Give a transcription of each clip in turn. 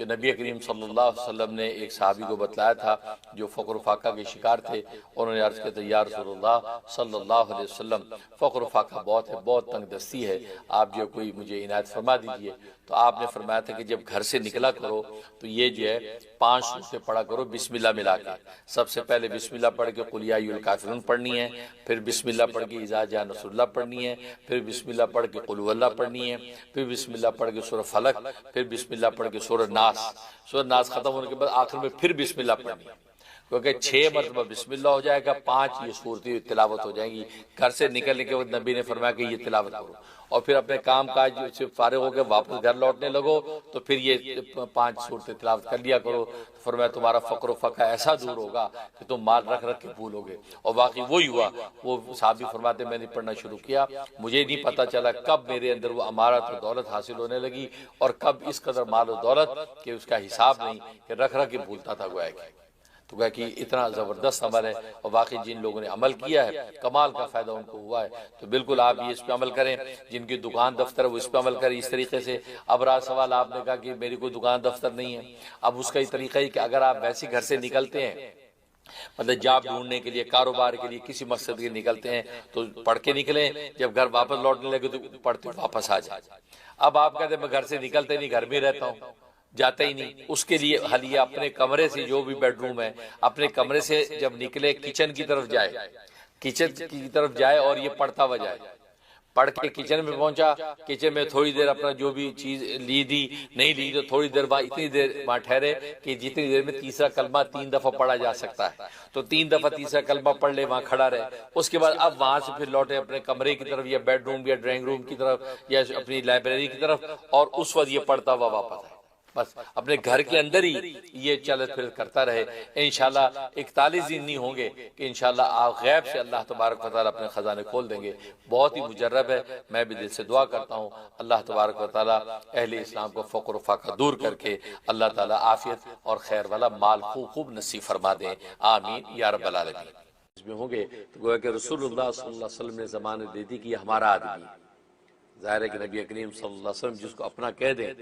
کہ نبی کریم صلی اللہ علیہ وسلم نے ایک صحابی کو بتلایا تھا جو فقر و فاقہ کے شکار تھے، انہوں نے عرض کیا تھا یا رسول اللہ صلی اللہ علیہ وسلم فقر و فاقہ بہت ہے، بہت تنگ دستی ہے، آپ جو کوئی مجھے عنایت فرما دیجئے۔ تو آپ نے فرمایا تھا کہ جب گھر سے نکلا کرو تو یہ جو ہے 5 سورتیں پڑھا کرو بسم اللہ ملا کے۔ سب سے پہلے بسم اللہ پڑھ کے قل یا ایھا الکافرون پڑھنی ہے، پھر بسم اللہ پڑھ کے اذا جاء نصر اللہ پڑھنی ہے، پھر بسم اللہ پڑھ کے قل ھو اللہ پڑھنی ہے، پھر بسم اللہ پڑھ کے سورہ فلق، پھر بسم اللہ پڑھ کے سورہ ناس۔ سورہ ناس ختم ہونے کے بعد آخر میں پھر بسم اللہ پڑھنی ہے، کیونکہ 6 مرتبہ بسم اللہ ہو جائے گا، 5 یہ صورتیں تلاوت ہو جائیں گی۔ گھر سے نکلنے کے وقت نبی نے فرمایا کہ یہ تلاوت کرو، اور پھر اپنے کام کاج سے فارغ ہو کے واپس گھر لوٹنے لگو تو پھر یہ 5 صورتیں تلاوت کر لیا کرو۔ فرمایا تمہارا فقر و فقہ ایسا دور ہوگا کہ تم مال رکھ رکھ کے بھولو گے۔ اور واقعی وہی ہوا۔ وہ صحابی فرماتے میں نے پڑھنا شروع کیا، مجھے نہیں پتا چلا کب میرے اندر وہ امارت و دولت حاصل ہونے لگی، اور کب اس قدر مال و دولت کہ اس کا حساب نہیں، کہ رکھ رکھ کے بھولتا تھا گویا کہ۔ تو کہا کہ اتنا زبردست عمل ہے، اور واقعی جن لوگوں نے عمل کیا ہے کمال کا فائدہ ان کو ہوا ہے۔ تو بالکل آپ یہ اس پہ عمل کریں، جن کی دکان دفتر ہے وہ اس پہ عمل کریں اس طریقے سے۔ اب رہا سوال، آپ نے کہا کہ میری کوئی دکان دفتر نہیں ہے، اب اس کا یہ طریقہ ہے کہ اگر آپ ویسے گھر سے نکلتے ہیں، مطلب جاب ڈھونڈنے کے لیے، کاروبار کے لیے، کسی مقصد کے نکلتے ہیں تو پڑھ کے نکلیں، جب گھر واپس لوٹنے لگے تو پڑھتے واپس آ جائیں۔ اب آپ کہتے ہیں میں گھر سے نکلتے نہیں، گھر میں رہتا ہوں، جاتا ہی نہیں، اس کے لیے حل یہ اپنے کمرے سے، جو بھی بیڈ روم ہے اپنے کمرے سے جب نکلے کچن کی طرف جائے، کچن کی طرف جائے اور یہ پڑھتا ہوا جائے۔ پڑھ کے کچن میں پہنچا، کچن میں تھوڑی دیر اپنا جو بھی چیز لی دی، نہیں لی تو تھوڑی دیر بعد اتنی دیر وہاں ٹھہرے کہ جتنی دیر میں تیسرا کلمہ 3 دفعہ پڑھا جا سکتا ہے، تو 3 دفعہ تیسرا کلمہ پڑھ لے، وہاں کھڑا رہے۔ اس کے بعد اب وہاں سے پھر لوٹے اپنے کمرے کی طرف، یا بیڈ روم یا ڈرائنگ روم کی طرف، یا اپنی لائبریری کی طرف، اور اس وقت یہ پڑھتا ہوا واپس آئے۔ بس اپنے گھر کے اندر ہی یہ چلت پھر کرتا رہے۔ انشاءاللہ 41 دن نہیں ہوں گے کہ انشاءاللہ آپ غیب سے اللہ تبارک و تعالیٰ اپنے خزانے کھول دیں گے۔ بہت ہی مجرب ہے، میں بھی دل سے دعا کرتا ہوں اللہ تبارک و تعالیٰ اہل اسلام کو فقر و فاقہ دور کر کے اللہ تعالیٰ عافیت اور خیر والا مال خوب نصیب فرما دیں، آمین یا رب العالمین۔ اس میں ہوں گے تو گویا کہ رسول اللہ صلی اللہ علیہ وسلم نے ضمانت دے دی کہ یہ ہمارا آدمی، ظاہر ہے کہ نبی کریم صلی اللہ علیہ وسلم جس کو اپنا کہہ دیں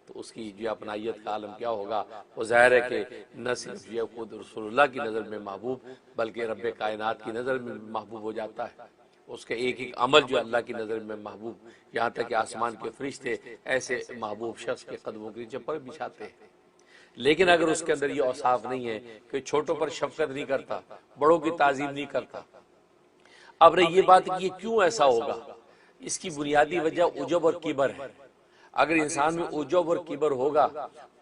تو اس کی جو اپنائیت کا عالم کیا ہوگا۔ وہ ظاہر ہے کہ نہ صرف یہ خود رسول اللہ کی نظر میں محبوب، بلکہ رب کائنات کی نظر میں محبوب ہو جاتا ہے۔ اس کے ایک ایک عمل جو اللہ کی نظر میں محبوب، یہاں تک کہ آسمان کے فرشتے ایسے محبوب شخص کے قدموں کے نیچے پر بچھاتے ہیں۔ لیکن اگر اس کے اندر یہ اوصاف نہیں ہے کہ چھوٹوں پر شفقت نہیں کرتا، بڑوں کی تعظیم نہیں کرتا، اب رہی یہ بات کہ یہ کیوں ایسا ہوگا، اس کی بنیادی وجہ عجب اور کبر ہے۔ اگر انسان میں عجب اور کبر ہوگا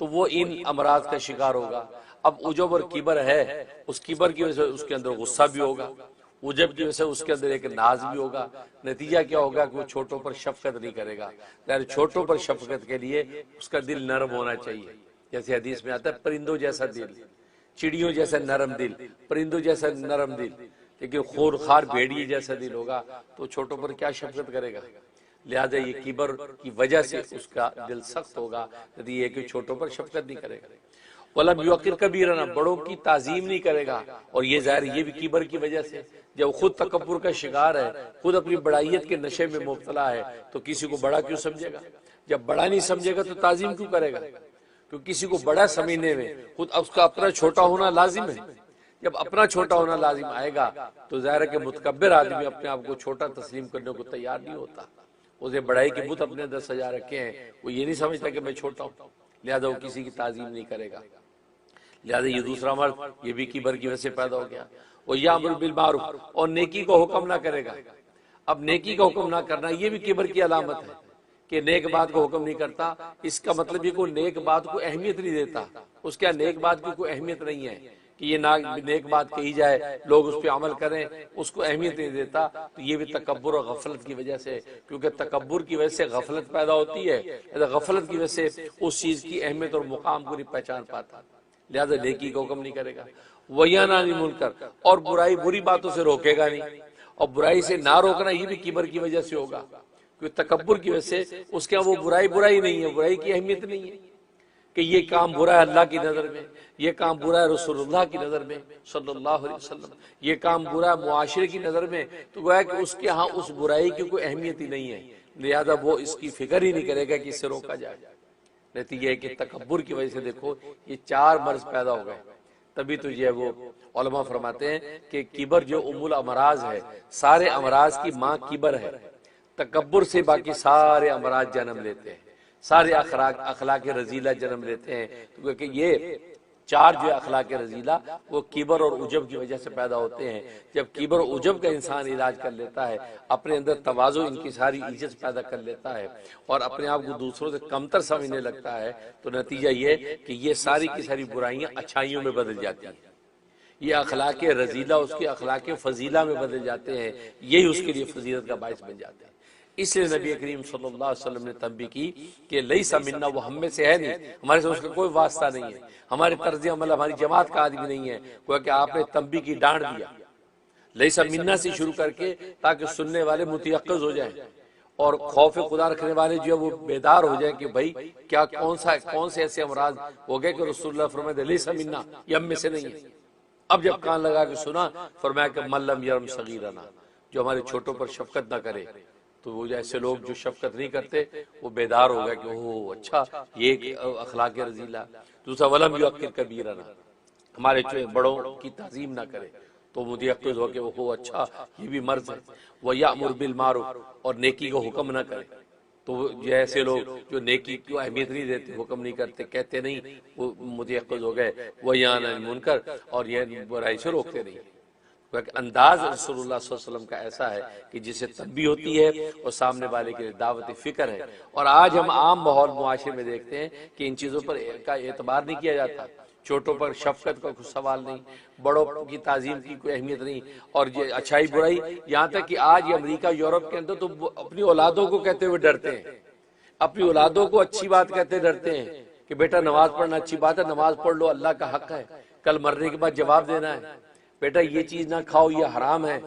تو وہ ان امراض کا شکار ہوگا۔ اب عجب اور کبر ہے، اس کبر کی وجہ سے اس کے اندر غصہ بھی ہوگا، عجب کی وجہ سے اس کے اندر ایک ناز بھی ہوگا۔ نتیجہ کیا ہوگا کہ وہ چھوٹوں پر شفقت نہیں کرے گا۔ یعنی چھوٹوں پر شفقت کے لیے اس کا دل نرم ہونا چاہیے، جیسے حدیث میں آتا ہے پرندوں جیسا دل، چڑیوں جیسا نرم دل، پرندوں جیسا نرم دل، لیکن خونخوار بھیڑیے جیسا دل ہوگا تو چھوٹوں پر کیا شفقت کرے گا۔ لہذا یہ کبر کی وجہ سے اس کا دل سخت ہوگا، یہ کہ چھوٹوں پر شفقت نہیں کرے گا۔ وَلَمْ يُوَقِّرْ كَبِيرًا، بڑوں کی تعظیم نہیں کرے گا، اور یہ ظاہر یہ بھی کبر کی وجہ سے، جب خود تکبر کا شکار ہے، خود اپنی بڑائیت کے نشے میں مبتلا ہے تو کسی کو بڑا کیوں سمجھے گا؟ جب بڑا نہیں سمجھے گا تو تعظیم کیوں کرے گا؟ کیونکہ کسی کو بڑا سمجھنے میں خود اس کا اپنا چھوٹا ہونا لازم ہے۔ جب اپنا چھوٹا ہونا لازم آئے گا تو ظاہر ہے کہ متکبر آدمی اپنے آپ کو چھوٹا تسلیم کرنے کو تیار نہیں ہوتا۔ اسے بڑائی کے بت اپنے اندر سجا رکھے ہیں، وہ یہ نہیں سمجھتا کہ میں چھوٹا ہوں، لہذا وہ کسی کی تعظیم نہیں کرے گا۔ لہذا یہ دوسرا مرد یہ بھی کبر کی وجہ سے پیدا ہو گیا۔ وَيَأْمُرُ بِالْمَعْرُوفِ، اور نیکی کو حکم نہ کرے گا۔ اب نیکی کا حکم نہ کرنا یہ بھی کبر کی علامت ہے کہ نیک بات کو حکم نہیں کرتا۔ اس کا مطلب یہ کوئی نیک بات کو اہمیت نہیں دیتا، اس کے نیک بات کی کوئی اہمیت نہیں ہے کہ یہ نیک بات کہی جائے، لوگ اس پہ عمل کریں، اس کو اہمیت نہیں دیتا۔ تو یہ بھی تکبر اور غفلت کی وجہ سے، کیونکہ تکبر کی وجہ سے غفلت پیدا ہوتی ہے، غفلت کی وجہ سے اس چیز کی اہمیت اور مقام کو نہیں پہچان پاتا، لہذا نیکی کا حکم نہیں کرے گا۔ وَيَنْهَى عَنِ الْمُنكَرِ، اور برائی بری باتوں سے روکے گا نہیں، اور برائی سے نہ روکنا یہ بھی کبر کی وجہ سے ہوگا، کیونکہ تکبر کی وجہ سے اس کے وہ برائی نہیں ہے، برائی کی اہمیت نہیں ہے کہ یہ کام برا ہے اللہ کی نظر میں، یہ کام برا ہے رسول اللہ کی نظر میں صلی اللہ علیہ وسلم، یہ کام برا ہے معاشرے کی نظر میں، تو گویا کہ اس کے ہاں اس برائی کی کوئی اہمیت ہی نہیں ہے، لہذا وہ اس کی فکر ہی نہیں کرے گا کہ اس سے روکا جائے۔ نتیجہ ہے کہ تکبر کی وجہ سے دیکھو یہ 4 مرض پیدا ہو گئے. تبھی تو یہ وہ علماء فرماتے ہیں کہ کبر جو ام الامراض ہے، سارے امراض کی ماں کبر ہے. تکبر سے باقی سارے امراض جنم لیتے ہیں، سارے اخلاق رذیلہ جنم لیتے ہیں. کیونکہ یہ 4 جو اخلاق رذیلہ وہ کبر اور عجب کی وجہ سے پیدا ہوتے ہیں. جب کبر اور عجب کا انسان علاج کر لیتا ہے، اپنے اندر تواضع انکساری عزت پیدا کر لیتا ہے اور اپنے آپ کو دوسروں سے کمتر سمجھنے لگتا ہے، تو نتیجہ یہ کہ یہ ساری کی ساری برائیاں اچھائیوں میں بدل جاتی ہیں. یہ اخلاق رذیلہ اس کے اخلاق فضیلہ میں بدل جاتے ہیں، یہی اس کے لیے فضیلت کا باعث بن جاتے ہیں. اس لیے نبی کریم صلی اللہ علیہ وسلم نے تنبیہ کی کہ لیس منا، وہ ہم میں سے ہے نہیں، ہمارے سے اس کا کوئی واسطہ نہیں ہے، ہمارے طرز عمل ہماری جماعت کا آدمی نہیں ہے. گویا کہ آپ نے تنبیہ کی، ڈانٹ دیا. لیس منا سے شروع کر کے تاکہ سننے والے متیقظ ہو جائیں اور خوف خدا رکھنے والے جو ہے وہ بیدار ہو جائیں کہ بھائی کیا کون سے ایسے امراض ہو گئے کہ رسول اللہ فرماتے لیس منا، یہ ہم میں سے نہیں ہے. اب جب کان لگا کے سنا، فرمایا کہ من لم یرم صغیرنا، جو ہمارے چھوٹوں پر شفقت نہ کرے. تو وہ ایسے لوگ جو شفقت نہیں کرتے وہ بیدار ہو گئے کہ اوہ اچھا یہ ایک اخلاق رذیلہ. دوسرا ولم یوقر کبیرنا، ہمارے بڑوں کی تعظیم نہ کرے تو متیقظ ہو کہ اوہ اچھا یہ بھی مرض ہے. وَيَأْمُرْ بِالْمَعْرُوفِ، اور نیکی کو حکم نہ کرے. تو یہ ایسے لوگ جو نیکی کو اہمیت نہیں دیتے، حکم نہیں کرتے، کہتے نہیں، وہ متیقظ ہو گئے. وَيَنْهَى عَنِ الْمُنْكَرِ، اور یہ برائی سے روکتے نہیں. انداز رسول اللہ صلی اللہ علیہ وسلم کا ایسا ہے کہ جسے تنبیہ ہوتی ہے اور سامنے والے کے لیے دعوت فکر ہے. اور آج ہم عام ماحول معاشرے میں دیکھتے ہیں کہ ان چیزوں پر کا اعتبار نہیں کیا جاتا. چھوٹوں پر شفقت کا کوئی سوال نہیں، بڑوں کی تعظیم کی کوئی اہمیت نہیں، اور یہ اچھائی برائی، یہاں تک کہ آج یہ امریکہ یورپ کے اندر تو اپنی اولادوں کو کہتے ہوئے ڈرتے ہیں، اپنی اولادوں کو اچھی بات کہتے ڈرتے ہیں کہ بیٹا نماز پڑھنا اچھی بات ہے، نماز پڑھ لو، اللہ کا حق ہے، کل مرنے کے بعد جواب دینا ہے. بیٹا یہ چیز نہ کھاؤ، یہ حرام ہے.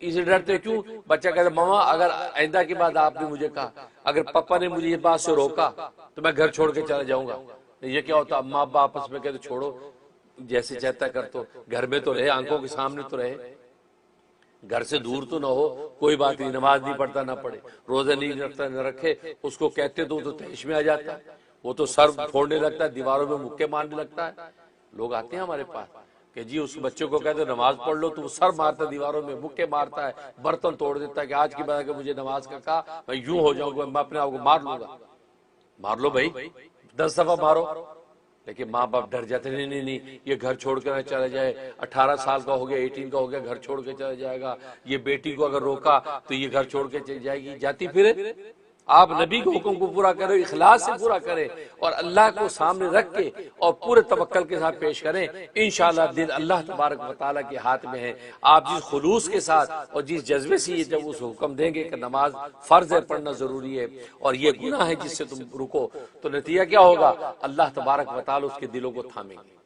اسے ڈرتے کیوں؟ بچہ کہتا ماما اگر آئندہ کے بعد آپ نے مجھے کہا، اگر پاپا نے مجھے یہ بات سے روکا تو میں گھر چھوڑ کے چلا جاؤں گا. یہ کیا ہوتا، اماں ابا آپس میں کہتے چھوڑو جیسے چاہتا کر، تو گھر میں تو رہے، آنکھوں کے سامنے تو رہے، گھر سے دور تو نہ ہو. کوئی بات نہیں، نماز نہیں پڑھتا نہ پڑھے، روزہ نہیں رکھتا نہ رکھے، اس کو کہتے تو تیش میں آ جاتا ہے، وہ تو سر پھوڑنے لگتا ہے، دیواروں میں مکے مارنے لگتا ہے. لوگ آتے ہیں ہمارے پاس کہ جی اس بچے کو کہتے نماز پڑھ لو، تو وہ سر مارتا ہے، دیواروں میں مکے مارتا ہے، برتن توڑ دیتا ہے کہ آج کی بات کہ مجھے نماز کا کہا میں یوں ہو جاؤں گا، میں اپنے آپ کو مار لوں گا. مار لو بھائی، 10 دفعہ مارو. لیکن ماں باپ ڈر جاتے ہیں، نہیں یہ گھر چھوڑ کر چلا جائے، 18 سال کا ہو گیا، 18 کا ہو گیا، گھر چھوڑ کے چلا جائے گا. یہ بیٹی کو اگر روکا تو یہ گھر چھوڑ کے چلی جائے گی، جاتی پھرے. آپ نبی کے حکم کو پورا کریں، اخلاص سے پورا کریں اور اللہ کو سامنے رکھ کے اور پورے توکل کے ساتھ پیش کریں. انشاءاللہ دل اللہ تبارک و تعالیٰ کے ہاتھ میں ہے. آپ جس خلوص کے ساتھ اور جس جذبے سے یہ جب اس حکم دیں گے کہ نماز فرض ہے، پڑھنا ضروری ہے، اور یہ گناہ ہے جس سے تم رکو، تو نتیجہ کیا ہوگا؟ اللہ تبارک و تعالیٰ اس کے دلوں کو تھامیں گے.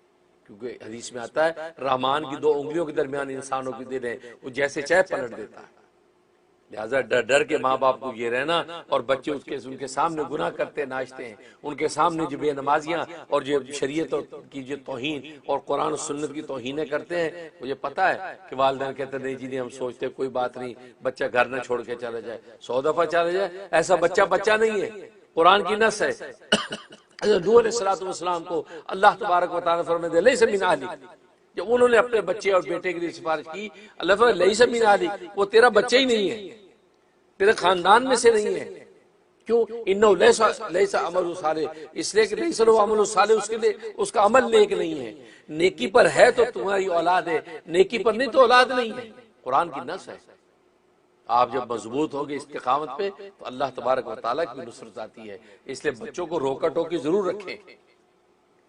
کیونکہ حدیث میں آتا ہے رحمان کی 2 انگلیوں کے درمیان انسانوں کی دل ہے، وہ جیسے چاہے پلٹ دیتا ہے. لہذا ڈر ڈر کے ماں باپ کو یہ رہنا، اور بچے ان کے سامنے گناہ کرتے ناچتے ہیں، ان کے سامنے جو بے نمازیاں اور جو شریعت کی جو توہین اور قرآن و سنت کی توہینیں کرتے ہیں، مجھے پتا ہے کہ والدین کہتے ہیں نہیں جی نہیں، ہم سوچتے کوئی بات نہیں، بچہ گھر نہ چھوڑ کے چلا جائے، 100 دفعہ چلا جائے. ایسا بچہ نہیں ہے، قرآن کی نص ہے. نوح علیہ السلام کو اللہ تبارک و تعالیٰ فرماتے ہیں لیس من اہلک، جب انہوں نے اپنے بچے اور بیٹے کے لیے سفارش کی، اللہ فرماتا ہے لیس من اہلک، وہ تیرا بچہ ہی نہیں ہے، تیرے خاندان میں سے نہیں ہے. کیوں؟ انہو لیس عمل صالح، اس لیے کہ لیس لہو عمل صالح، اس کے لیے اس کا عمل نیک نہیں ہے. نیکی پر ہے تو تمہاری اولاد ہے، نیکی پر نہیں تو اولاد نہیں ہے. قرآن کی نص ہے. آپ جب مضبوط ہوگے استقامت پہ تو اللہ تبارک و تعالیٰ کی نصرت آتی ہے. اس لیے بچوں کو روکا ٹوکی ضرور رکھیں،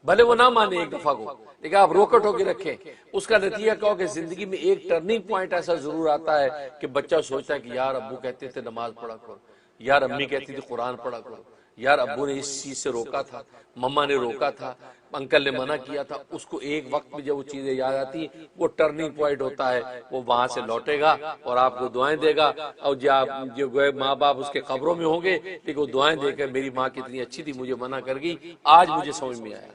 بھلے وہ نہ مانے ایک دفعہ کو، لیکن آپ روکا ٹوکی رکھیں. اس کا نتیجہ کیا ہو کہ زندگی میں ایک ٹرننگ پوائنٹ ایسا ضرور آتا ہے کہ بچہ سوچتا ہے کہ یار ابو کہتے تھے نماز پڑھا کرو، یار امی کہتی تھی قرآن پڑھا کرو، یار ابو نے اس چیز سے روکا تھا، مما نے روکا تھا، انکل نے منع کیا تھا. اس کو ایک وقت میں جب وہ چیزیں یاد آتی، وہ ٹرننگ پوائنٹ ہوتا ہے. وہ وہاں سے لوٹے گا اور آپ کو دعائیں دے گا. اور جو ماں باپ اس کے قبروں میں ہوں گے لیکن وہ دعائیں دے کر میری ماں کتنی اچھی تھی، مجھے منع کر گئی، آج مجھے سمجھ میں آیا.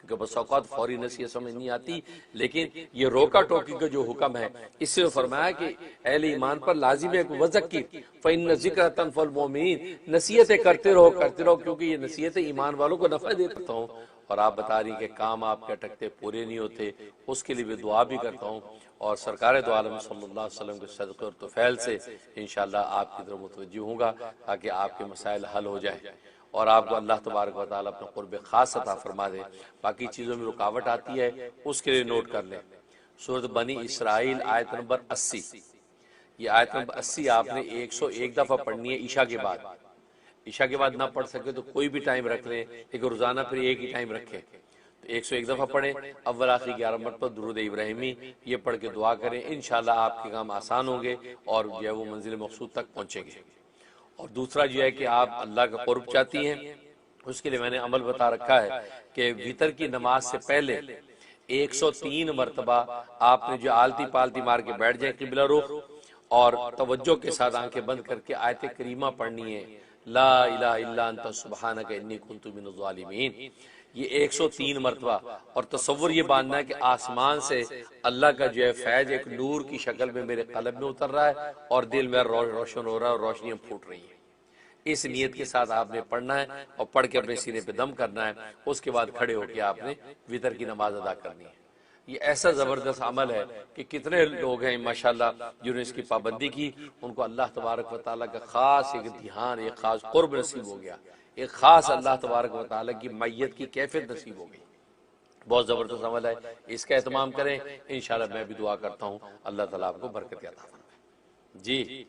کیونکہ بس اوقات فوری نصیحت سمجھ نہیں آتی، لیکن یہ روکا ٹوکی کا جو حکم ہے اس سے فرمایا کہ اہل ایمان پر لازم ہے کہ وذکر فإن ذکر تنفع المؤمنین، نصیحتیں کرتے رہو کیونکہ یہ نصیحتیں ایمان والوں کو نفع دیتا ہوں۔ اور آپ بتا رہی کہ کام آپ کے اٹکتے پورے نہیں ہوتے، اس کے لیے بھی دعا بھی کرتا ہوں، اور سرکار دو عالم صلی اللہ علیہ وسلم کے صدقے اور طفیل سے انشاءاللہ آپ کی طرف متوجہ ہوں گا تاکہ آپ کے مسائل حل ہو جائیں اور آپ کو اللہ تبارک و تعالیٰ اپنا قرب خاص عطا فرما دے۔ باقی چیزوں میں رکاوٹ آتی ہے اس کے لیے نوٹ کر لیں، سورۃ بنی اسرائیل آیت نمبر 80، یہ آیت نمبر 80 آپ نے 101 دفعہ پڑھنی ہے عشاء کے بعد۔ عشاء کے بعد نہ پڑھ سکے تو کوئی بھی ٹائم رکھ لیں، لیکن روزانہ پھر ایک ہی ٹائم رکھیں، تو 101 دفعہ پڑھیں، اول آخری 11 مرتبہ درود ابراہیمی یہ پڑھ کے دعا کریں، انشاءاللہ آپ کے کام آسان ہوں گے اور جو ہے وہ منزل مقصود تک پہنچیں گے۔ اور دوسرا جو ہے کہ آپ اللہ کا قرب چاہتی ہیں، اس کے لیے میں نے عمل بتا رکھا ہے کہ وتر کی نماز سے پہلے 103 مرتبہ آپ نے جو آلتی پالتی مار کے بیٹھ جائیں قبلہ رخ، اور توجہ کے ساتھ آنکھیں بند کر کے آیت کریمہ پڑھنی ہے، لا الہ الا انت سبحانک انی کنت من الظالمین، یہ 103 مرتبہ۔ اور تصور یہ باندھنا ہے کہ آسمان سے اللہ کا جو ہے فیض ایک نور کی شکل میں میرے قلب میں اتر رہا ہے اور دل میں روشن ہو رہا ہے اور روشنیاں پھوٹ رہی ہیں۔ اس نیت کے ساتھ آپ نے پڑھنا ہے اور پڑھ کے اپنے سینے پہ دم کرنا ہے، اس کے بعد کھڑے ہو کے آپ نے وتر کی نماز ادا کرنی ہے۔ یہ ایسا زبردست عمل ہے کہ کتنے لوگ ہیں ماشاءاللہ جنہوں نے اس کی پابندی کی، ان کو اللہ تبارک و تعالیٰ کا خاص ایک دھیان، ایک خاص قرب نصیب ہو گیا، ایک خاص اللہ تبارک و تعالیٰ کی معیت کی کیفیت نصیب ہو گئی۔ بہت زبردست عمل ہے، اس کا اہتمام کریں، انشاءاللہ میں بھی دعا کرتا ہوں اللہ تعالیٰ آپ کو برکت عطا فرمائے۔ جی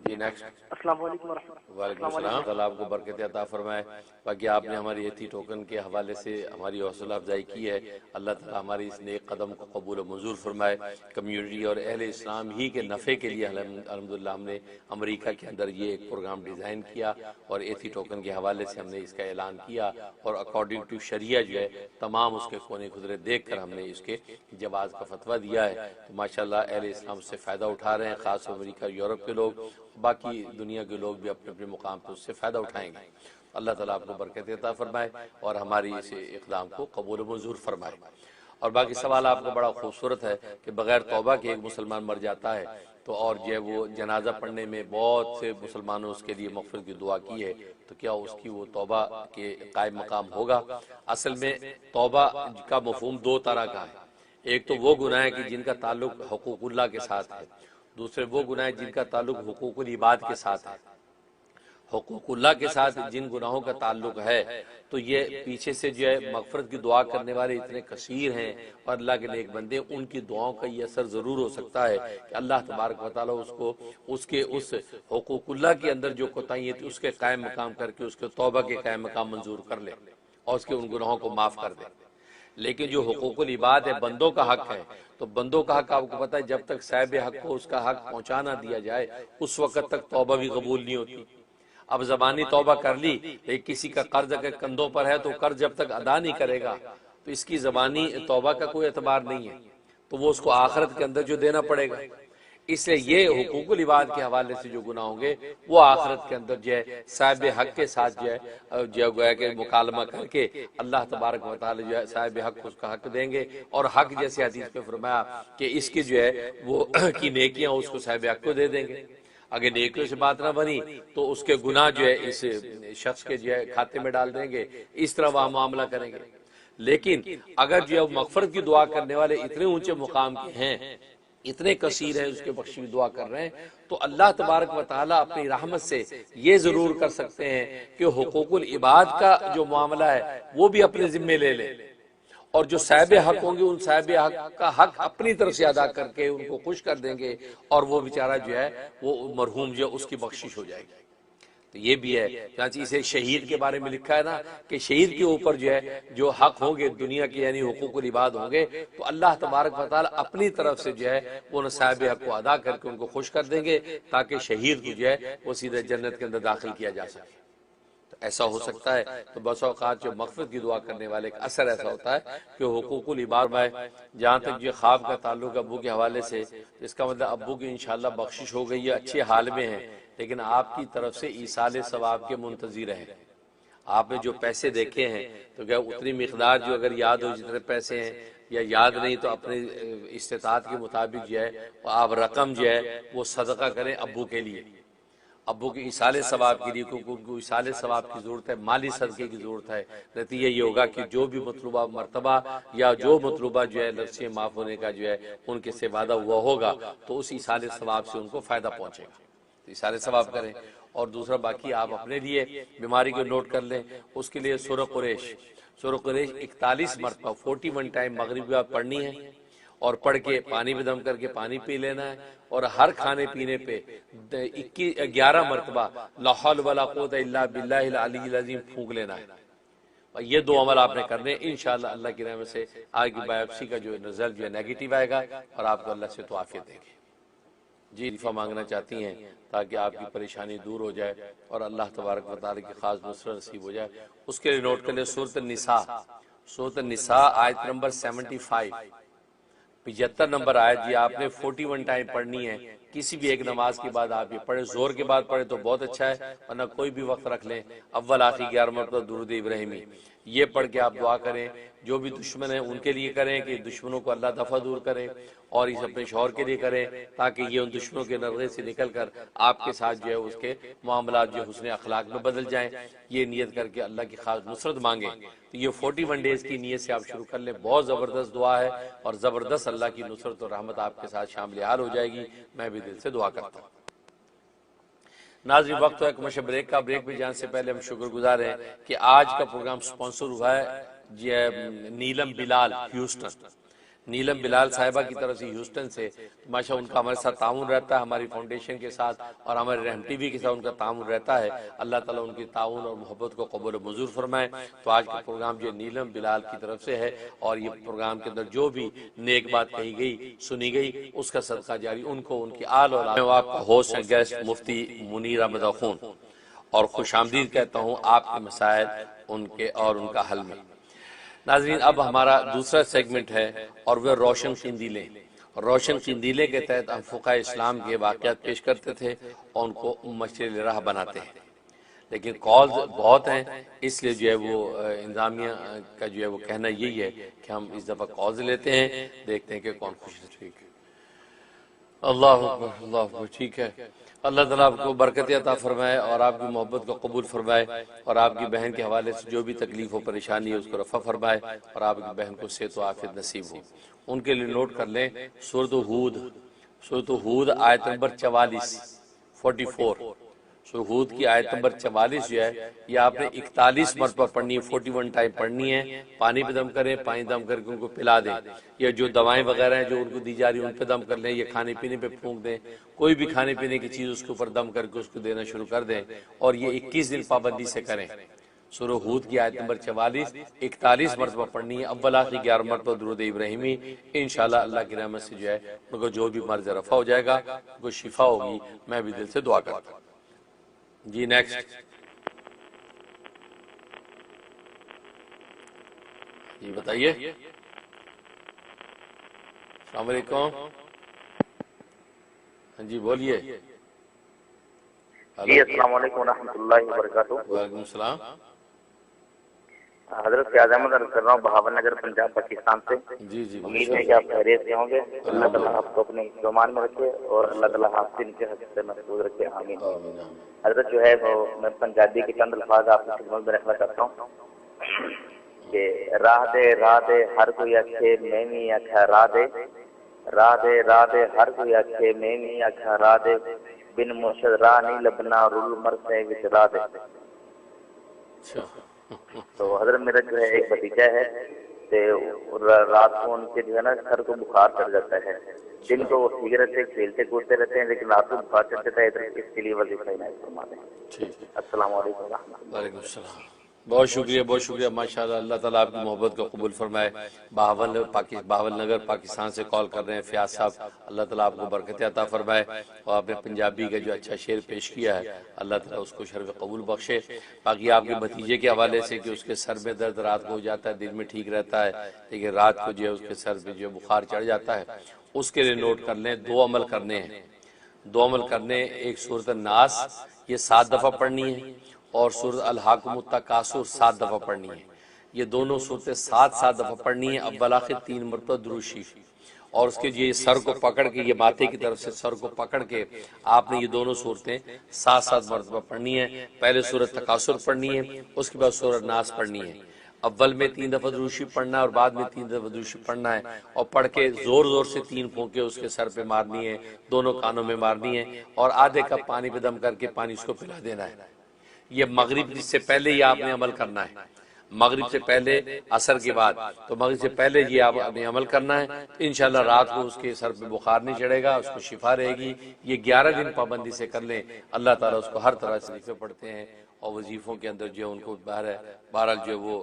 نیکسٹ۔ السلام علیکم ورحمۃ اللہ۔ وعلیکم السلام، اللہ آپ کو برکت عطا فرمائے۔ باقی آپ نے ہماری ایتھی ٹوکن کے حوالے سے ہماری حوصلہ افزائی کی ہے، اللہ تعالیٰ ہماری اس نیک قدم کو قبول و منظور فرمائے۔ کمیونٹی اور اہل اسلام ہی کے نفع کے لیے الحمدللہ ہم نے امریکہ کے اندر یہ ایک پروگرام ڈیزائن کیا اور ایتھی ٹوکن کے حوالے سے ہم نے اس کا اعلان کیا، اور اکارڈنگ ٹو شریعہ جو ہے تمام اس کے کونے خدرے دیکھ کر ہم نے اس کے جواز کا فتویٰ دیا ہے۔ تو ماشاءاللہ اہل اسلام سے فائدہ اٹھا رہے ہیں، خاص امریکہ یورپ کے لوگ، باقی دنیا کے لوگ بھی اپنے اپنے مقام پہ اس سے فائدہ اٹھائیں گے۔ اللہ تعالیٰ آپ کو برکت عطا فرمائے اور ہماری اس اقدام کو قبول و منظور فرمائے۔ اور باقی سوال آپ کو بڑا خوبصورت ہے کہ بغیر توبہ کے ایک مسلمان مر جاتا ہے تو اور جو ہے وہ جنازہ پڑھنے میں بہت سے مسلمانوں اس کے لیے مغفرت کی دعا کی ہے، تو کیا اس کی وہ توبہ کے قائم مقام ہوگا؟ اصل میں توبہ کا مفہوم دو طرح کا ہے، ایک تو وہ گناہ ہے کہ جن کا تعلق حقوق اللہ کے ساتھ ہے، دوسرے وہ گناہ جن کا تعلق حقوق العباد کے ساتھ ہے۔ حقوق اللہ کے ساتھ جن گناہوں کا تعلق ہے تو یہ پیچھے سے جو ہے مغفرت کی دعا کرنے والے اتنے کثیر ہیں اور اللہ کے نیک بندے، ان کی دعاؤں کا یہ اثر ضرور ہو سکتا ہے کہ اللہ تبارک و تعالیٰ اس کو اس حقوق اللہ کے اندر جو کوتاہیاں تھیں اس کے قائم مقام کر کے اس کے توبہ کے قائم مقام منظور کر لے اور اس کے ان گناہوں کو معاف کر دے۔ لیکن جو حقوق العباد ہے، بندوں کا حق ہے، تو بندوں کا حق آپ کو پتہ ہے جب تک صاحب حق کو اس کا حق پہنچا نہ دیا جائے اس وقت تک توبہ بھی قبول نہیں ہوتی۔ اب زبانی توبہ کر لی، لیکن کسی کا قرض اگر کندھوں پر ہے تو قرض جب تک ادا نہیں کرے گا تو اس کی زبانی توبہ کا کوئی اعتبار نہیں ہے، تو وہ اس کو آخرت کے اندر جو دینا پڑے گا۔ اس لیے یہ حقوق العباد کے حوالے سے جو گناہ ہوں گے وہ آخرت کے اندر جو ہے صاحب حق کے ساتھ جو ہے گویا کہ مکالمہ کر کے اللہ تبارک و تعالی جو ہے صاحب حق کو اس کا حق دیں گے، اور حق جیسے حدیث پہ فرمایا کہ اس کی جو ہے وہ کی نیکیاں اس کو صاحب حق کو دے دیں گے۔ اگر نیکیوں سے بات نہ بنی تو اس کے گناہ جو ہے اس شخص کے جو ہے کھاتے میں ڈال دیں گے، اس طرح وہ معاملہ کریں گے۔ لیکن اگر جو ہے مغفرت کی دعا کرنے والے اتنے اونچے مقام کے ہیں، اتنے کثیر ہیں، اس کے بخشش کی دعا کر رہے ہیں، تو اللہ تبارک و تعالیٰ اپنی رحمت سے یہ ضرور کر سکتے ہیں کہ حقوق العباد کا جو معاملہ ہے وہ بھی اپنے ذمے لے لے، اور جو صاحب حق ہوں گے ان صاحب حق کا حق اپنی طرف سے ادا کر کے ان کو خوش کر دیں گے، اور وہ بیچارہ جو ہے وہ مرحوم جو ہے اس کی بخشش ہو جائے گی۔ تو یہ بھی ہے، چنانچہ اسے شہید کے بارے میں لکھا ہے نا کہ شہید کے اوپر جو ہے جو حق ہوں گے دنیا کے یعنی حقوق العباد ہوں گے تو اللہ تبارک و تعالیٰ اپنی طرف سے جو ہے وہ صاحب حق کو ادا کر کے ان کو خوش کر دیں گے تاکہ شہید کو جو ہے وہ سیدھے جنت کے اندر داخل کیا جا سکے۔ تو ایسا ہو سکتا ہے۔ تو بس اوقات جو مغفرت کی دعا کرنے والے کا اثر ایسا ہوتا ہے کہ حقوق العباد میں جہاں تک جو خواب کا تعلق ابو کے حوالے سے، اس کا مطلب ابو کی انشاءاللہ بخشش ہو گئی ہے، اچھے حال میں ہیں، لیکن آپ کی طرف سے ایصال ثواب کے منتظر ہیں۔ آپ نے جو پیسے دیکھے ہیں تو کیا اتنی مقدار جو اگر یاد ہو جتنے پیسے ہیں، یا یاد نہیں تو اپنے استطاعت کے مطابق جو ہے آپ رقم جو ہے وہ صدقہ کریں ابو کے لیے، ابو کے ایصال ثواب کے لیے، کیونکہ ان کو ایصال ثواب کی ضرورت ہے، مالی صدقے کی ضرورت ہے۔ نتیجہ یہ ہوگا کہ جو بھی مطلوبہ مرتبہ یا جو مطلوبہ جو ہے لفظیں معاف ہونے کا جو ہے ان کے سے وعدہ ہوا ہوگا تو اس ایصال ثواب سے ان کو فائدہ پہنچے گا، تو ایصال ثواب کریں۔ اور دوسرا باقی آپ اپنے لیے بیماری کو نوٹ کر لیں، اس کے لیے سورہ قریش 41 مرتبہ 41 ٹائم مغرب آپ پڑھنی ہے، اور پڑھ کے پانی میں دم کر کے پانی پی لینا ہے، اور ہر کھانے پینے پہ 11 مرتبہ لا حول ولا قوت الا باللہ العلی العظیم پھونک لینا ہے۔ اور یہ دو عمل آپ نے کرنے، انشاءاللہ اللہ کی رحمت سے آج کی بایوپسی کا جو رزلٹ جو ہے نیگیٹو آئے گا اور آپ کو اللہ سے تو عافیت دے گی۔ جی دفعہ مانگنا چاہتی ہیں تاکہ آپ کی پریشانی دور ہو جائے اور اللہ تبارک و تعالی کی خاص نصرت نصیب ہو جائے۔ اس کے لیے نوٹ کر لیں سورۃ النساء آیت نمبر 75 نمبر آیت، یہ آپ نے 41 ٹائم پڑھنی ہے۔ کسی بھی ایک نماز کے بعد آپ یہ پڑھیں، زور کے بعد پڑھیں تو بہت اچھا ہے، ورنہ کوئی بھی وقت رکھ لیں، اول آخری 11 مرتبہ درود ابراہیمی یہ پڑھ کے آپ دعا کریں۔ جو بھی دشمن ہیں ان کے لیے کریں کہ دشمنوں کو اللہ دفع دور کرے، اور اس اپنے شوہر کے لیے کریں تاکہ یہ ان دشمنوں کے نرغے سے نکل کر آپ کے ساتھ جو ہے اس کے معاملات جو حسن اخلاق میں بدل جائیں۔ یہ نیت کر کے اللہ کی خاص نصرت مانگیں۔ تو یہ 41 ڈیز کی نیت سے آپ شروع کر لیں، بہت زبردست دعا ہے اور زبردست اللہ کی نصرت اور رحمت آپ کے ساتھ شامل حال ہو جائے گی۔ میں بھی دل سے دعا کرتا ہوں۔ ناظرین وقت ہے کمرشل بریک کا، بریک پہ جانے سے پہلے ہم شکر گزار ہیں کہ آج کا پروگرام سپانسر ہوا ہے نیلم بلال ہیوسٹن، نیلم بلال صاحبہ کی طرف سے ہیوسٹن سے، ماشاء ان کا ہمارے ساتھ تعاون رہتا ہے، ہماری فاؤنڈیشن کے ساتھ اور ہمارے رحم ٹی وی کے ساتھ ان کا تعاون رہتا ہے۔ اللہ تعالیٰ ان کی تعاون اور محبت کو قبول و منظور فرمائے۔ تو آج کا پروگرام جو نیلم بلال کی طرف سے ہے، اور یہ پروگرام کے اندر جو بھی نیک بات کہی گئی سنی گئی اس کا صدقہ جاری ان کو، ان کی آل اور میں آپ کا ہوسٹ اینڈ گیسٹ مفتی منیر احمد اخون، اور خوش آمدید کہتا ہوں آپ کے مسائل ان کے اور ان کا حل میں۔ ناظرین اب ہمارا دوسرا سیگمنٹ ہے اور وہ روشن قندیلیں۔ روشن قندیلیں کے تحت ہم فقہ اسلام کے واقعات پیش کرتے تھے اور ان کو مشعل راہ بناتے ہیں، لیکن کالز بہت ہیں، اس لیے جو ہے وہ انتظامیہ کا جو ہے وہ کہنا یہی ہے کہ ہم اس دفعہ کالز لیتے ہیں، دیکھتے ہیں کہ کون خوش ہے۔ ٹھیک ہے، اللہ اکبر اللہ اکبر، ٹھیک ہے۔ اللہ تعالیٰ آپ کو برکت عطا فرمائے اور آپ کی محبت کو قبول فرمائے، اور آپ کی بہن کے حوالے سے جو بھی تکلیف و پریشانی ہے اس کو رفع فرمائے، اور آپ کی بہن کو صحت و عافیت نصیب ہو۔ ان کے لیے نوٹ کر لیں سورۃ ہود آیت نمبر 44 سورۃ ہود کی آیت نمبر 44 جو ہے یہ آپ نے 41 مرتبہ پڑھنی ہے، 41 ٹائم پڑھنی ہے۔ پانی پہ دم کریں، پانی دم کر کے ان کو پلا دیں، یا جو دوائیں وغیرہ ہیں جو ان کو دی جا رہی ہیں ان پہ دم کر لیں، یا کھانے پینے پہ پھونک دیں، کوئی بھی کھانے پینے کی چیز اس کے اوپر دم کر کے اس کو دینا شروع کر دیں، اور یہ 21 دن پابندی سے کریں۔ سورہ ہود کی آیت نمبر 44 41 مرتبہ پڑھنی ہے، اول آخری 11 مرتبہ درود ابراہیمی۔ انشاءاللہ اللہ کی رحمت سے جو ہے ان کو جو بھی مرض رفع ہو جائے گا، ان کو شفا ہوگی۔ میں بھی دل سے دعا کرتا ہوں۔ جی نیکسٹ، جی بتائیے۔ السلام علیکم، ہاں جی بولیے۔ جی السلام علیکم ورحمۃ اللہ وبرکاتہ۔ وعلیکم السلام۔ حضرت فیاض احمد عرض کر رہا ہوں بہاول نگر پنجاب پاکستان سے۔ جی جی امید ہے کہ آپ خیریت سے ہوں گے۔ اللہ تعالیٰ آپ کو اپنے زمان میں رکھے اور اللہ تعالیٰ آپ سے نیچے حد سے محفوظ رکھے، آمین۔ حضرت جو ہے وہ میں پنجابی کے چند الفاظ آپ کی خدمت میں رکھنا چاہتا ہوں کہ راہ دے ہر کوئی اچھے میں بھی اچھا راہ دے، راہ دے ہر کوئی اچھے میں بھی اچھا راہ دے، بن مرشد راہ نہیں لبنا رول مر سے وچ راہ دے۔ تو حضرت میرا جو ہے ایک بھتیجا ہے، رات کو ان کے جو ہے نا سر کو بخار چڑھ جاتا ہے، دن کو وہ ٹھیک رہتے کھیلتے کودتے رہتے ہیں، لیکن رات کو بخار چڑھ جاتا ہے، اس کے لیے وظیفہ عنایت فرما دیں۔ السلام علیکم و رحمۃ اللہ۔ وعلیکم السلام۔ بہت شکریہ بہت شکریہ، ماشاءاللہ اللہ تعالیٰ آپ کی محبت کو قبول فرمائے۔ بہاول نگر پاکستان سے کال کر رہے ہیں فیاض صاحب، اللہ تعالیٰ آپ کو برکت عطا فرمائے، اور آپ نے پنجابی کا جو اچھا شعر پیش کیا ہے اللہ تعالیٰ اس کو شرف قبول بخشے۔ باقی آپ کے بھتیجے کے حوالے سے کہ اس کے سر میں درد رات کو ہو جاتا ہے، دن میں ٹھیک رہتا ہے، لیکن رات کو جو ہے اس کے سر پہ جو بخار چڑھ جاتا ہے، اس کے لیے نوٹ کر لیں 2 عمل کرنے ہیں، 2 عمل کرنے۔ ایک سورۃ الناس یہ 7 دفعہ پڑھنی ہے، اور سورۃ الحاکم التکاثر 7 دفعہ پڑھنی ہے۔ یہ دونوں صورتیں 7 دفعہ پڑھنی ہیں، اول آخر 3 مرتبہ درود شریف، اور اس کے یہ سر کو پکڑ کے، یہ ماتھے کی طرف سے سر کو پکڑ کے آپ نے یہ دونوں صورتیں 7 مرتبہ پڑھنی ہیں۔ پہلے سورۃ تکاثر پڑھنی ہے، اس کے بعد سورۃ ناس پڑھنی ہے۔ اول میں 3 دفعہ درود شریف پڑھنا ہے اور بعد میں 3 دفعہ درود شریف پڑھنا ہے، اور پڑھ کے زور زور سے 3 پھونکے اس کے سر پہ مارنی ہے، دونوں کانوں میں مارنی ہے، اور آدھے کپ پانی پہ دم کر کے پانی اس کو پلا دینا ہے۔ یہ مغرب سے پہلے یہ آپ نے عمل کرنا ہے، مغرب سے پہلے، عصر کے بعد، تو مغرب سے پہلے یہ آپ نے عمل کرنا ہے۔ انشاءاللہ رات کو اس کے سر پہ بخار نہیں چڑھے گا، اس کو شفا رہے گی۔ یہ 11 دن پابندی سے کر لیں، اللہ تعالیٰ اس کو ہر طرح سے وظیفے پڑھتے ہیں، اور وظیفوں کے اندر جو ان کو بہرحال جو وہ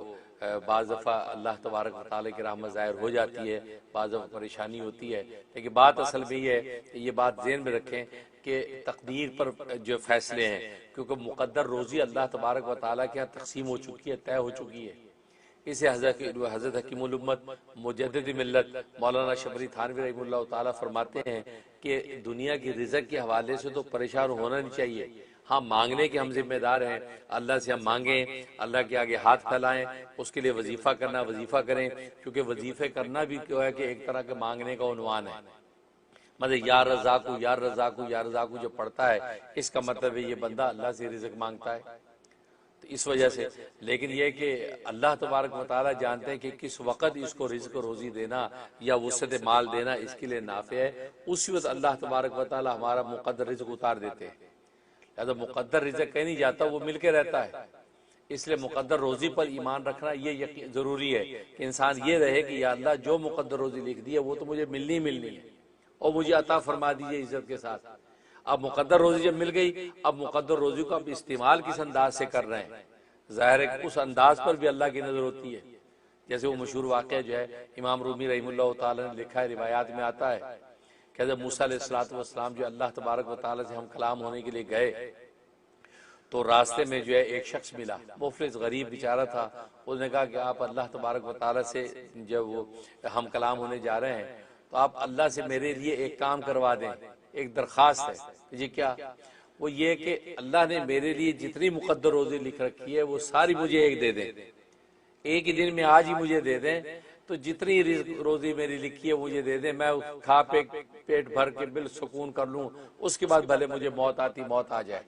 بعض دفعہ اللہ تبارک و تعالیٰ کی رحمت ظاہر ہو جاتی ہے، بعض دفعہ پریشانی ہوتی ہے، لیکن بات اصل میں یہ ہے، یہ بات ذہن میں رکھیں کہ تقدیر پر جو فیصلے ہیں، کیونکہ مقدر روزی اللہ تبارک و تعالیٰ کے یہاں تقسیم ہو چکی ہے، طے ہو چکی ہے۔ اسے حضرت حکیم الامت مجدد ملت مولانا شبلی تھانوی رحمہ اللہ تعالیٰ فرماتے ہیں کہ دنیا کی رزق کے حوالے سے تو پریشان ہونا نہیں چاہیے، ہاں مانگنے کے ہم ذمہ دار ہیں، اللہ سے ہم مانگیں، اللہ کے آگے ہاتھ پھیلائیں، اس کے لیے وظیفہ کرنا، وظیفہ کریں، کیونکہ وظیفے کرنا بھی کیا ہے کہ ایک طرح کے مانگنے کا عنوان ہے۔ مطلب یا رزاقو یا رزاقو یا رزاقو جو پڑھتا ہے، اس کا مطلب ہے یہ بندہ اللہ سے رزق مانگتا ہے، تو اس وجہ سے۔ لیکن یہ کہ اللہ تبارک و تعالیٰ جانتے ہیں کہ کس وقت اس کو رزق و روزی دینا یا وسعت مال دینا اس کے لیے نافع ہے، اسی وقت اللہ تبارک و تعالیٰ ہمارا مقدر رزق اتار دیتے ہیں۔ لہذا مقدر رزق کہیں نہیں جاتا، وہ مل کے رہتا ہے، اس لیے مقدر روزی پر ایمان رکھنا یہ ضروری ہے کہ انسان یہ رہے کہ یا اللہ جو مقدر روزی لکھ دی ہے وہ تو مجھے ملنی ہے، اور مجھے عطا فرما دیجئے عزت کے ساتھ۔ اب مقدر روزی جب مل گئی، اب مقدر روزی کو اب استعمال کس انداز سے کر رہے ہیں، ظاہر ہے اس انداز پر بھی اللہ کی نظر ہوتی ہے۔ جیسے وہ مشہور واقعہ جو ہے امام رومی رحمہ اللہ تعالیٰ نے لکھا ہے، روایات میں آتا ہے کہ حضرت موسیٰ علیہ السلام جو اللہ تبارک و تعالیٰ سے ہم کلام ہونے کے لیے گئے، تو راستے میں جو ہے ایک شخص ملا، مفلس غریب بیچارہ تھا۔ اس نے کہا کہ آپ اللہ تبارک و تعالیٰ سے جب وہ ہم کلام ہونے جا رہے ہیں تو آپ اللہ سے میرے لیے ایک کام کروا دیں، ایک درخواست ہے۔ جی کیا؟ وہ یہ کہ اللہ نے میرے لیے جتنی مقدر روزی لکھ رکھی ہے وہ ساری مجھے ایک دے دیں، ایک ہی دن میں آج ہی مجھے دے دیں، تو جتنی روزی میری لکھی ہے مجھے دے دیں، میں کھا پے پیٹ بھر کے بالسکون کر لوں، اس کے بعد بھلے مجھے موت آ جائے۔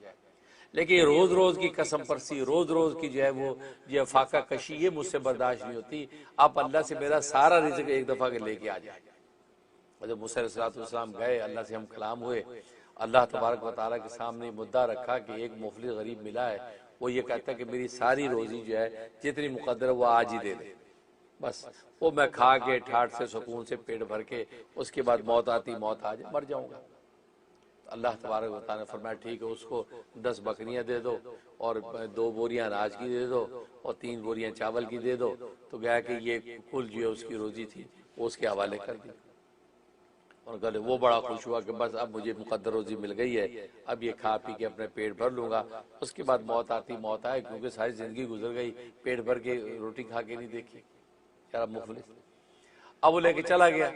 لیکن روز روز کی قسم پرسی، روز روز کی جو ہے وہ یہ فاقہ کشی، یہ مجھ سے برداشت نہیں ہوتی، آپ اللہ سے میرا سارا رزق ایک دفعہ کے لے کے آ جائیں۔ جب موسیٰ علیہ السلام گئے، اللہ سے ہم کلام ہوئے، اللہ تبارک و تعالیٰ کے سامنے مدعا رکھا کہ ایک مفلس غریب ملا ہے، وہ یہ کہتا ہے کہ میری ساری روزی جو ہے جتنی مقدر ہے وہ آج ہی دے دے، بس وہ میں کھا کے ٹھاٹ سے سکون سے پیٹ بھر کے اس کے بعد موت آ جائے مر جاؤں گا۔ اللہ تبارک و تعالیٰ نے فرمایا ٹھیک ہے، اس کو 10 بکریاں دے دو اور 2 بوریاں اناج کی دے دو اور 3 بوریاں چاول کی دے دو، تو گیا کہ یہ کل جو ہے اس کی روزی تھی وہ اس کے حوالے کر دی، اور کہتے وہ بڑا خوش ہوا کہ بس اب مجھے مقدر روزی مل گئی ہے، اب یہ کھا پی کے اپنے پیٹ بھر لوں گا، اس کے بعد موت آئے، کیونکہ ساری زندگی گزر گئی پیٹ بھر کے روٹی کھا کے نہیں دیکھی، یار مفلس۔ اب وہ لے کے چلا گیا۔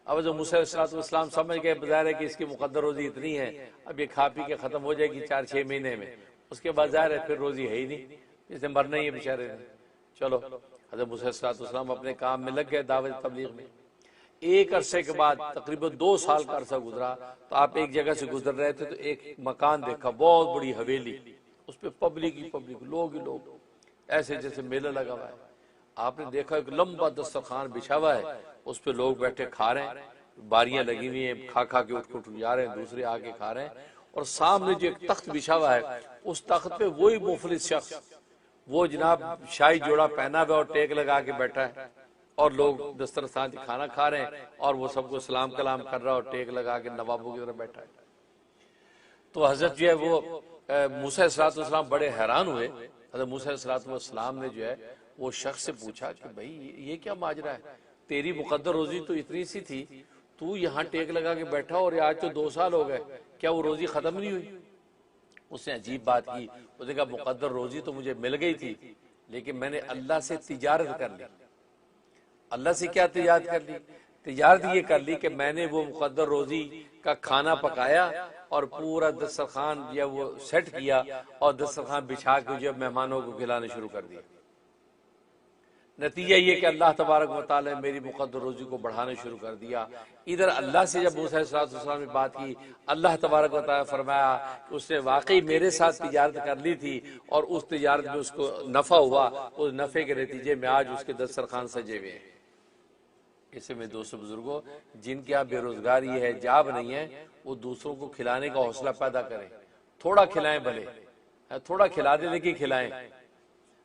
اب جو موسیٰ علیہ السلام سمجھ گئے بظاہر ہے کہ اس کی مقدر روزی اتنی ہے، اب یہ کھا پی کے ختم ہو جائے گی 4-6 مہینے میں، اس کے بعد ظاہر ہے پھر روزی ہے ہی نہیں، اس نے مرنا ہی ہے بیچارے نے۔ چلو حضرت موسیٰ علیہ السلام اپنے کام میں لگ گئے، دعوت تبلیغ میں۔ ایک عرصے کے بعد تقریباً 2 سال کا عرصہ گزرا، تو آپ ایک جگہ سے گزر رہے تھے تو ایک مکان دیکھا، بہت بڑی حویلی، اس پہ پبلک ہی پبلک، لوگ ہی لوگ، ایسے جیسے میلہ لگا ہوا ہے۔ آپ نے دیکھا ایک لمبا دسترخوان بچھا ہوا ہے، اس پہ لوگ بیٹھے کھا رہے ہیں، باریاں لگی ہوئی ہیں، کھا کے اٹھ جا رہے ہیں، دوسرے آ کے کھا رہے ہیں، اور سامنے جو ایک تخت بچھا ہوا ہے اس تخت پہ وہی مفلس شخص، وہ جناب شاہی جوڑا پہنا ہوا اور ٹیک لگا کے بیٹھا ہے، اور لوگ دسترخوان سے کھانا کھا رہے ہیں اور وہ سب کو سلام کلام کر رہا ہے اور ٹیک لگا کے نوابوں کی طرح بیٹھا ہے۔ تو حضرت جو ہے وہ موسیٰ علیہ السلام بڑے حیران ہوئے۔ حضرت موسیٰ علیہ السلام نے جو ہے وہ شخص سے پوچھا کہ بھائی یہ کیا ماجرا ہے، تیری مقدر روزی تو اتنی سی تھی، تو یہاں ٹیک لگا کے بیٹھا اور آج تو 2 سال ہو گئے، کیا وہ روزی ختم نہیں ہوئی؟ اس نے عجیب بات کی، اس نے کہا مقدر روزی تو مجھے مل گئی تھی، لیکن میں نے اللہ سے تجارت کر لی۔ اللہ سے کیا تجارت کر لی؟ تجارت یہ کر لی کہ میں نے وہ مقدر روزی کا کھانا پکایا اور پورا دسترخوان یا وہ سیٹ کیا اور دسترخوان بچھا کے جو مہمانوں کو کھلانا شروع کر دیا. نتیجہ یہ کہ اللہ تبارک و تعالی نے میری مقدر روزی کو بڑھانا شروع کر دیا. ادھر اللہ سے جب موسیٰ علیہ السلام نے بات کی، اللہ تبارک و تعالی فرمایا کہ اس نے واقعی میرے ساتھ تجارت کر لی تھی اور اس تجارت میں اس کو نفع ہوا، اس نفع کے نتیجے میں آج اس کے دسترخوان سجے ہوئے ہیں. اس میں دوستو بزرگوں، جن کے یہاں بے روزگاری ہے، جاب نہیں ہے، وہ دوسروں کو کھلانے کا حوصلہ پیدا کریں. تھوڑا کھلائیں، بھلے تھوڑا کھلا دیں لیکن کھلائیں.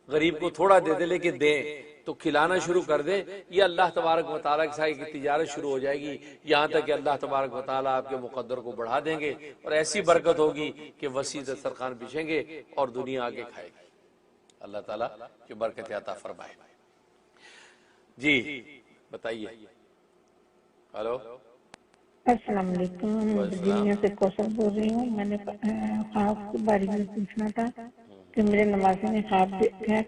غریب کو تھوڑا دے دیں لیکن دیں، تو کھلانا شروع کر دیں. یہ اللہ تبارک و تعالیٰ کے ساتھ کی تجارت شروع ہو جائے گی، یہاں تک کہ اللہ تبارک و تعالیٰ آپ کے مقدر کو بڑھا دیں گے اور ایسی برکت ہوگی کہ وسیع دسترخوان بچھیں گے اور دنیا آگے کھائے گی. اللہ تعالیٰ کی برکت عطا فرمائے. جی بتائیے. ہلو، السلام علیکم. ورجینیا سے کوثر بول رہی ہوں. میں نے خواب کے بارے میں پوچھنا تھا کہ میرے نوازے نے خواب دیکھا